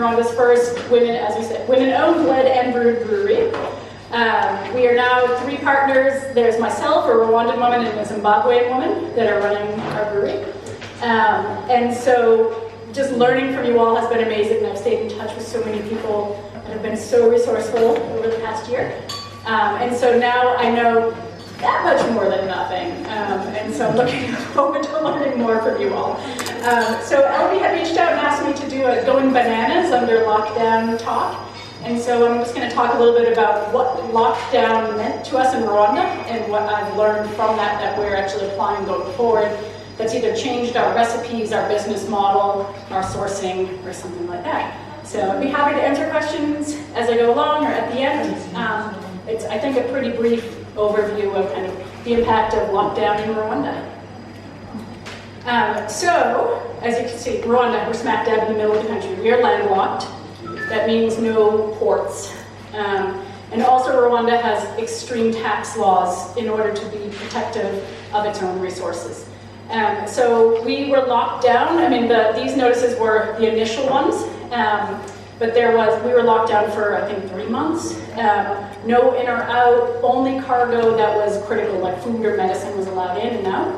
Rwanda's first women, as we said, women-owned, led, and brewed brewery. We are now 3 partners. There's myself, a Rwandan woman, and a Zimbabwean woman that are running our brewery. And so just learning from you all has been amazing, and I've stayed in touch with so many people that have been so resourceful over the past year. And so now I know that much more than nothing. And so I'm looking forward to learning more from you all. So Elby had reached out and asked me to do a Going Bananas under lockdown talk. And so I'm just going to talk a little bit about what lockdown meant to us in Rwanda and what I've learned from that we're actually applying going forward. That's either changed our recipes, our business model, our sourcing, or something like that. So I'd be happy to answer questions as I go along or at the end. It's, I think, a pretty brief overview of kind of the impact of lockdown in Rwanda. So, as you can see, Rwanda, we're smack dab in the middle of the country. We are landlocked. That means no ports. And also Rwanda has extreme tax laws in order to be protective of its own resources. So we were locked down. I mean, these notices were the initial ones, but we were locked down for, I think, 3 months. No in or out, only cargo that was critical, like food or medicine was allowed in and out.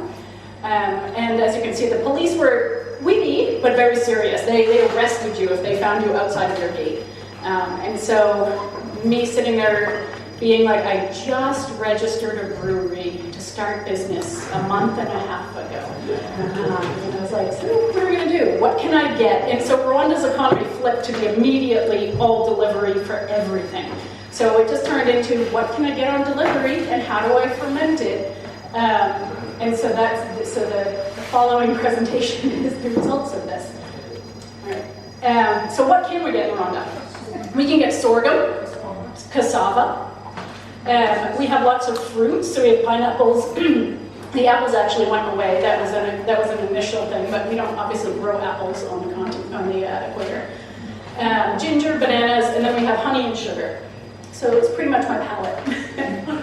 And as you can see, the police were witty, but very serious. They arrested you if they found you outside of your gate. And so me sitting there being like, I just registered a brewery to start business a month and a half ago. And I was like, so what are we gonna do? What can I get? And so Rwanda's economy flipped to be immediately all delivery for everything. So it just turned into, what can I get on delivery and how do I ferment it? And so the following presentation is the results of this. All right. So what can we get in Rwanda? We can get sorghum, cassava. We have lots of fruits, so we have pineapples. The apples actually went away. That was an initial thing, but we don't obviously grow apples on the equator. Ginger, bananas, and then we have honey and sugar. So it's pretty much my palate.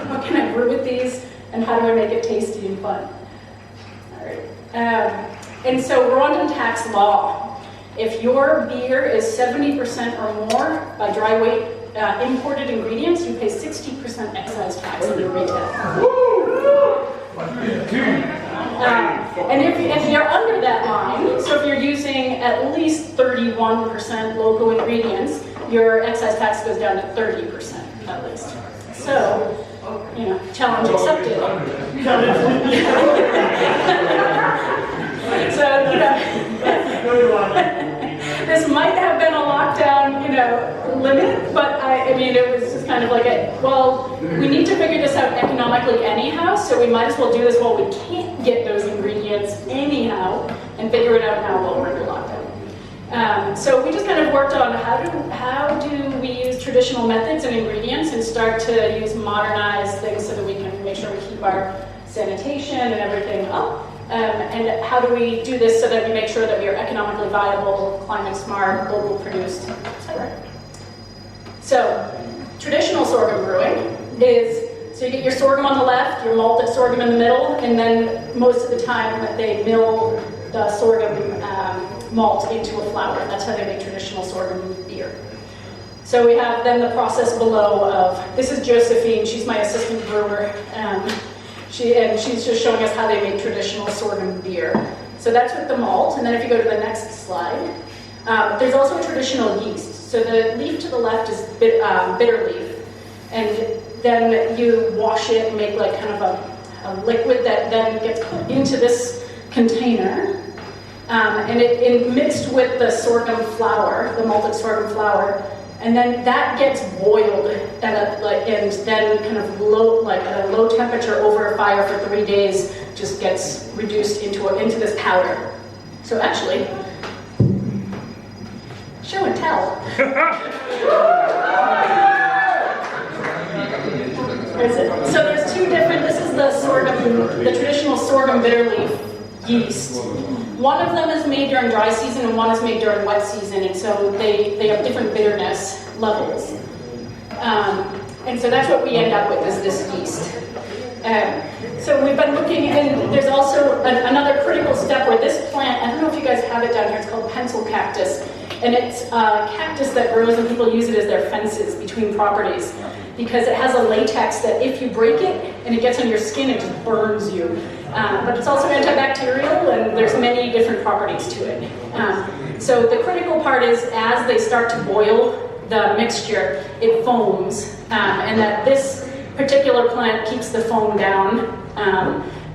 What can I brew with these, and how do I make it tasty and fun? All right. And so Rwandan tax law. If your beer is 70% or more by dry weight imported ingredients, you pay 60% excise tax on your retail. And if you're under that line, so if you're using at least 31% local ingredients, your excise tax goes down to 30% at least. So, challenge accepted. This might have been a lockdown, limit, but I mean, it was just kind of like, we need to figure this out economically anyhow, so we might as well do this while we can't get those ingredients anyhow, and figure it out now while we're under lockdown. So we just kind of worked on how do we use traditional methods and ingredients and start to use modernized things so that we can make sure we keep our sanitation and everything up. And how do we do this so that we make sure that we are economically viable, climate smart, local produced, etc. So, traditional sorghum brewing is, so you get your sorghum on the left, your malted sorghum in the middle, and then most of the time they mill the sorghum malt into a flour. That's how they make traditional sorghum beer. So we have then the process below of, this is Josephine, she's my assistant brewer. She's just showing us how they make traditional sorghum beer. So that's with the malt, and then if you go to the next slide, there's also a traditional yeast. So the leaf to the left is bitter leaf, and then you wash it and make like kind of a liquid that then gets put into this container, and it mixed with the sorghum flour, the malted sorghum flour. And then that gets boiled and then kind of at a low temperature over a fire for 3 days, just gets reduced into this powder. So actually, show and tell. So there's two different. This is the sorghum, the traditional sorghum bitter leaf yeast. One of them is made during dry season and one is made during wet season, and so they have different bitterness levels. And so that's what we end up with, is this yeast. So we've been looking, and there's also another critical step where this plant, I don't know if you guys have it down here, it's called pencil cactus. And it's a cactus that grows and people use it as their fences between properties because it has a latex that if you break it and it gets on your skin, it just burns you. But it's also antibacterial and there's many different properties to it. So the critical part is as they start to boil the mixture, it foams. And that this particular plant keeps the foam down.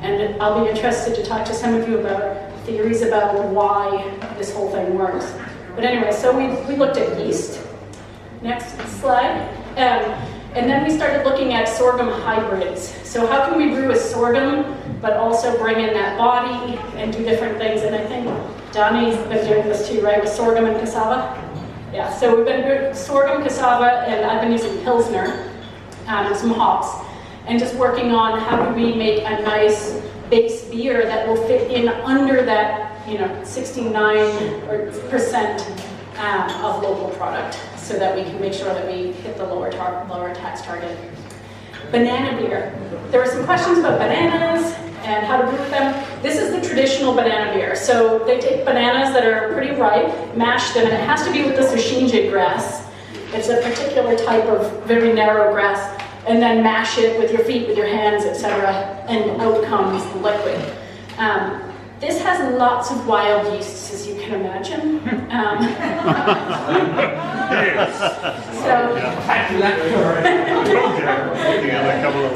And I'll be interested to talk to some of you about theories about why this whole thing works. But anyway, so we looked at yeast. Next slide. And then we started looking at sorghum hybrids. So how can we brew a sorghum, but also bring in that body and do different things? And I think Donnie's been doing this too, right, with sorghum and cassava? Yeah, so we've been doing sorghum, cassava, and I've been using Pilsner and some hops, and just working on how do we make a nice base beer that will fit in under that 69% of local product, so that we can make sure that we hit the lower tax target. Banana beer. There were some questions about bananas and how to brew them. This is the traditional banana beer. So they take bananas that are pretty ripe, mash them, and it has to be with the sushinje grass. It's a particular type of very narrow grass, and then mash it with your feet, with your hands, etc., and out comes the liquid. This has lots of wild yeasts, as you can imagine.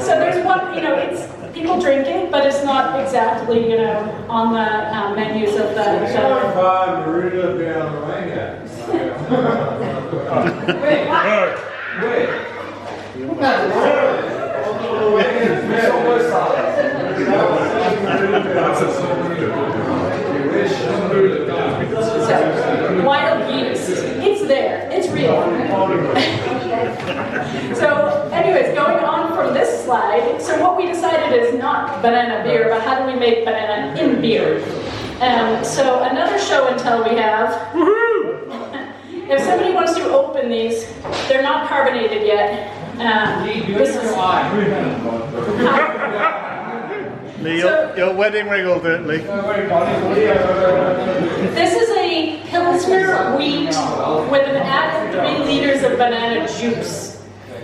So there's one, it's people drink it, but it's not exactly, on the menus of the. So, wild yeast, it's there, it's real. So, anyways, going on from this slide, so what we decided is not banana beer, but how do we make banana in beer? So, another show and tell we have. If somebody wants to open these, they're not carbonated yet. This is Lee, your wedding ring will do it, Lee. This is a Pilsner wheat with an added 3 liters of banana juice.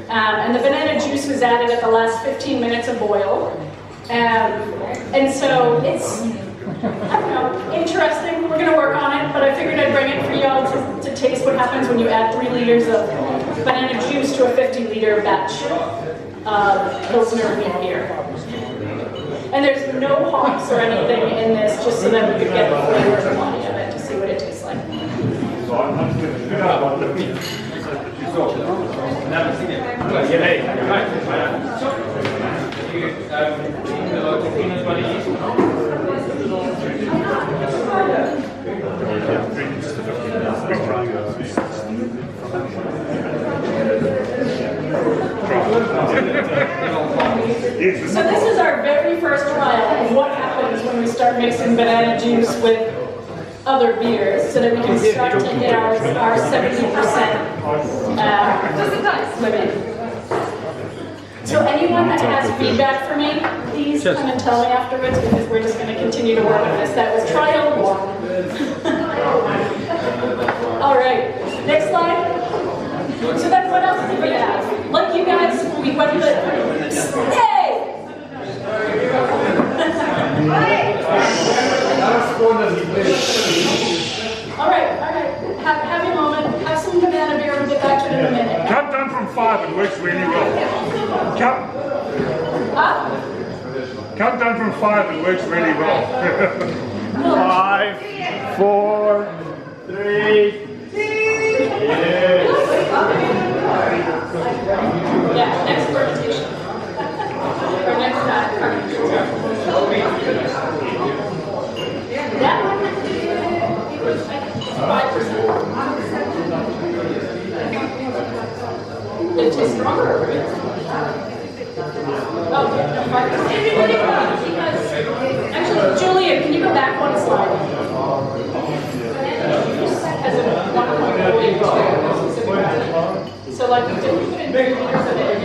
And the banana juice was added at the last 15 minutes of boil. And so it's, I don't know, interesting. We're going to work on it, but I figured I'd bring it for y'all to taste what happens when you add 3 liters of banana juice to a 50-liter batch of Pilsner wheat beer. And there's no hops or anything in this, just so that we could get the flavor and body of it to see what it tastes like. So this is our very first trial of what happens when we start mixing banana juice with other beers, so that we can start to hit our 70% limit. So anyone that has feedback for me, please come and tell me afterwards, because we're just going to continue to work on this. That was trial 1. All right, next slide. So then what else did we have? Like you guys, we went to the... Hey! All right. Have your moment. Have some banana beer. We'll get back to it in a minute. Count down from 5 and works really well. Count down from 5 and works really well. 5, 4, 3. Yeah, next fermentation. Or next fermentation. That one, it was 5%. It tastes stronger, right? Oh, yeah, no, 5%. Because, actually, Julia, can you go back one slide? As a 1.08. So like we did, we put in 3 liters of it.